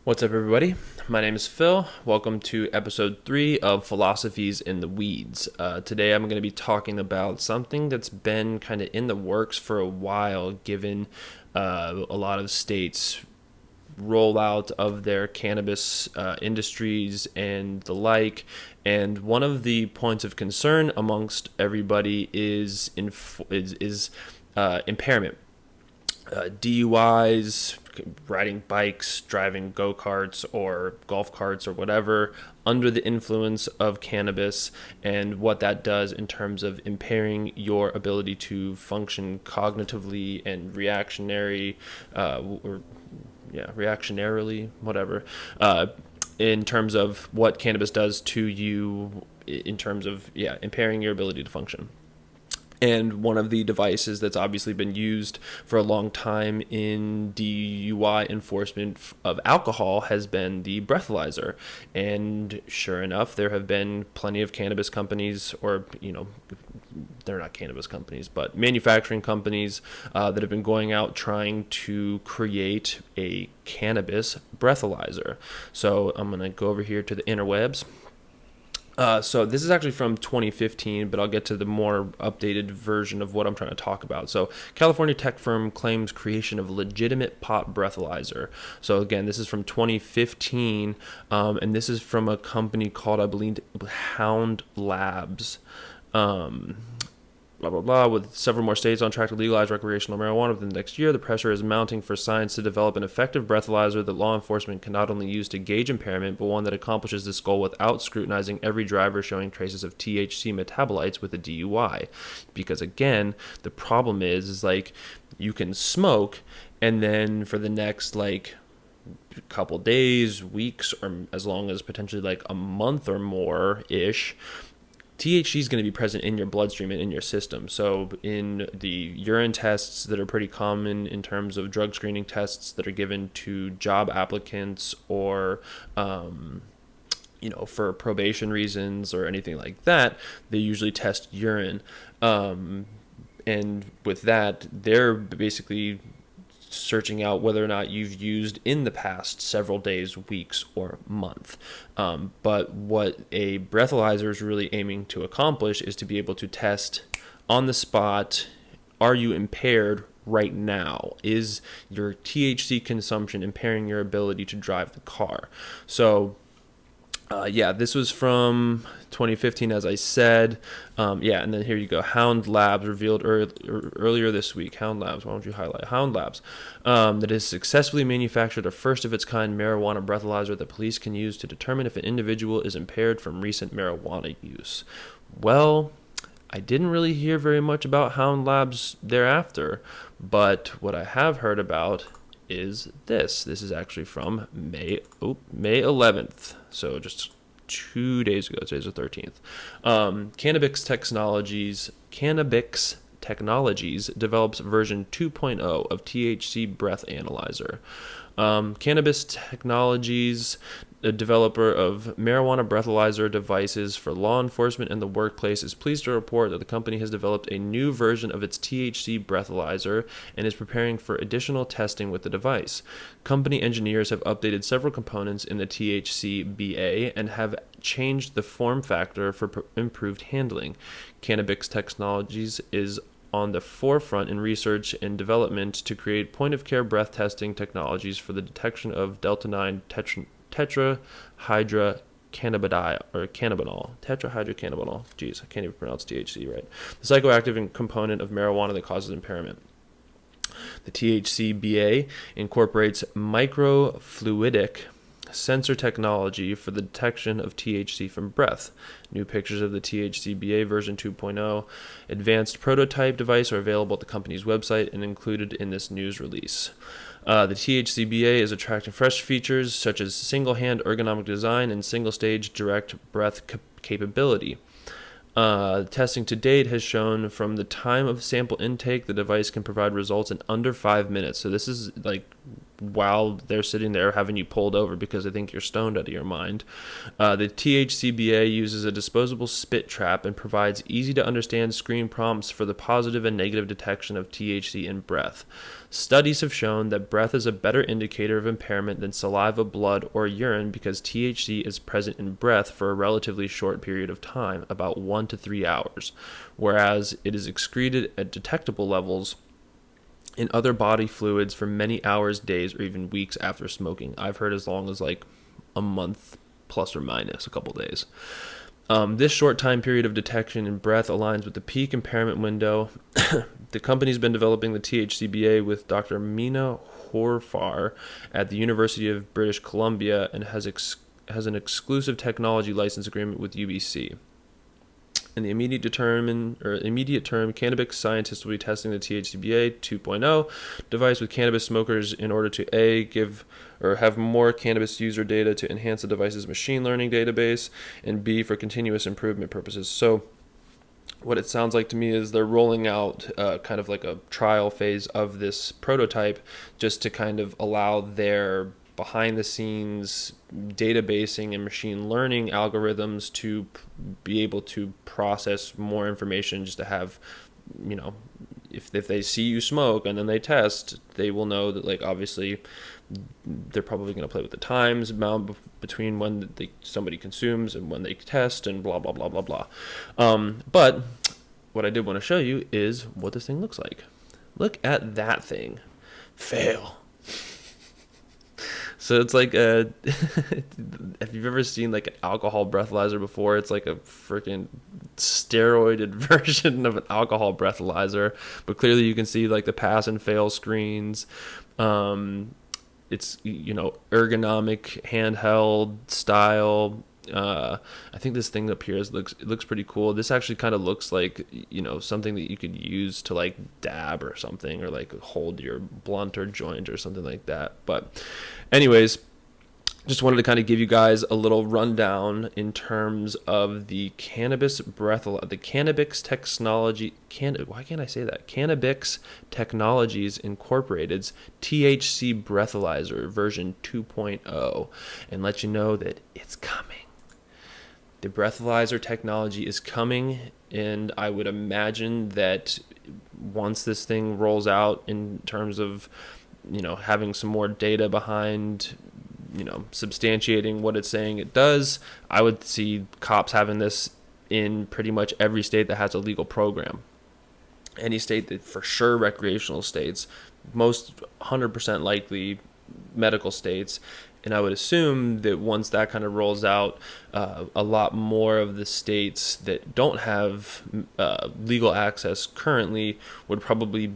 What's up, everybody? My name is Phil. Welcome to episode 3 of Philosophies in the Weeds. Today I'm going to be talking about something that's been kind of in the works for a while, given a lot of states' rollout of their cannabis industries and the like. And one of the points of concern amongst everybody is impairment. DUIs, riding bikes, driving go-karts or golf carts or whatever under the influence of cannabis, and what that does in terms of impairing your ability to function cognitively and reactionarily, whatever, in terms of what cannabis does to you in terms of impairing your ability to function. And one of the devices that's obviously been used for a long time in DUI enforcement of alcohol has been the breathalyzer. And sure enough, there have been plenty of cannabis companies, or, they're not cannabis companies, but manufacturing companies that have been going out trying to create a cannabis breathalyzer. So I'm going to go over here to the interwebs. So this is actually from 2015, but I'll get to the more updated version of what I'm trying to talk about. So California tech firm claims creation of legitimate pot breathalyzer. So again, this is from 2015, and this is from a company called, I believe, Hound Labs. Blah, blah, blah. With several more states on track to legalize recreational marijuana within the next year, the pressure is mounting for science to develop an effective breathalyzer that law enforcement can not only use to gauge impairment, but one that accomplishes this goal without scrutinizing every driver showing traces of THC metabolites with a DUI. Because again, the problem is like you can smoke, and then for the next couple days, weeks, or as long as potentially like a month or more ish, THC is going to be present in your bloodstream and in your system. So in the urine tests that are pretty common in terms of drug screening tests that are given to job applicants or for probation reasons or anything like that, they usually test urine. And with that, they're basically searching out whether or not you've used in the past several days, weeks, or month. But what a breathalyzer is really aiming to accomplish is to be able to test on the spot, are you impaired right now? Is your THC consumption impairing your ability to drive the car? So this was from 2015, as I said. And then here you go. Hound Labs revealed earlier this week. Hound Labs, why don't you highlight? Hound Labs, that has successfully manufactured a first-of-its-kind marijuana breathalyzer that police can use to determine if an individual is impaired from recent marijuana use. Well, I didn't really hear very much about Hound Labs thereafter, but what I have heard about is this. This is actually from May 11th. So just 2 days ago. Today's the 13th. Cannabix Technologies develops version 2.0 of THC breath analyzer. Cannabis Technologies, a developer of marijuana breathalyzer devices for law enforcement and the workplace, is pleased to report that the company has developed a new version of its THC breathalyzer and is preparing for additional testing with the device. Company engineers have updated several components in the THC BA and have changed the form factor for improved handling. Cannabis Technologies is on the forefront in research and development to create point-of-care breath testing technologies for the detection of delta-9 tetrahydrocannabinol. Jeez, I can't even pronounce THC right. The psychoactive component of marijuana that causes impairment. The THC BA incorporates microfluidic sensor technology for the detection of THC from breath. New pictures of the THC-BA version 2.0 advanced prototype device are available at the company's website and included in this news release. The THC-BA is attracting fresh features such as single-hand ergonomic design and single-stage direct breath capability. Testing to date has shown from the time of sample intake, the device can provide results in under 5 minutes. So this is like while they're sitting there having you pulled over because they think you're stoned out of your mind. The THCBA uses a disposable spit trap and provides easy-to-understand screen prompts for the positive and negative detection of THC in breath. Studies have shown that breath is a better indicator of impairment than saliva, blood, or urine because THC is present in breath for a relatively short period of time, about 1 to 3 hours, whereas it is excreted at detectable levels in other body fluids for many hours, days, or even weeks after smoking. I've heard as long as like a month plus or minus a couple days. This short time period of detection in breath aligns with the peak impairment window. The company's been developing the THCBA with Dr. Mina Horfar at the University of British Columbia and has an exclusive technology license agreement with UBC. In the immediate term, Cannabix scientists will be testing the THCBA 2.0 device with cannabis smokers in order to have more cannabis user data to enhance the device's machine learning database, and B, for continuous improvement purposes. So what it sounds like to me is they're rolling out kind of like a trial phase of this prototype just to kind of allow their behind the scenes databasing and machine learning algorithms to be able to process more information, just to have, if they see you smoke and then they test, they will know that, like, obviously they're probably going to play with the times amount between when somebody consumes and when they test and blah, blah, blah, blah, blah. But what I did want to show you is what this thing looks like. Look at that thing. Fail. So it's like if you've ever seen like an alcohol breathalyzer before, it's like a freaking steroided version of an alcohol breathalyzer. But clearly you can see like the pass and fail screens. It's ergonomic handheld style. I think this thing up here looks pretty cool. This actually kind of looks like something that you could use to like dab or something, or like hold your blunt or joint or something like that. But anyways, just wanted to kind of give you guys a little rundown in terms of the Cannabis Cannabix Technologies Incorporated's THC Breathalyzer version 2.0, and let you know that it's coming. The breathalyzer technology is coming, and I would imagine that once this thing rolls out in terms of, having some more data behind, substantiating what it's saying it does, I would see cops having this in pretty much every state that has a legal program. Any state that for sure recreational states, most 100% likely medical states. And I would assume that once that kind of rolls out, a lot more of the states that don't have legal access currently would probably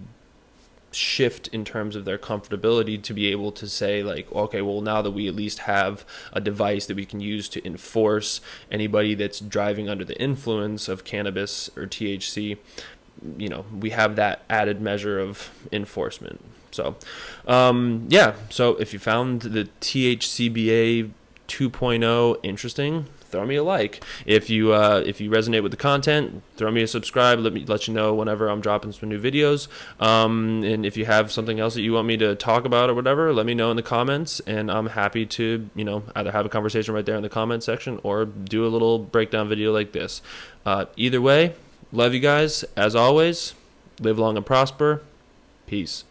shift in terms of their comfortability to be able to say, like, okay, well, now that we at least have a device that we can use to enforce anybody that's driving under the influence of cannabis or THC, we have that added measure of enforcement. So, so if you found the THCBA 2.0 interesting, throw me a like. If you resonate with the content, throw me a subscribe. Let you know whenever I'm dropping some new videos. And if you have something else that you want me to talk about or whatever, let me know in the comments, and I'm happy to either have a conversation right there in the comment section or do a little breakdown video like this. Either way, love you guys. As always, live long and prosper. Peace.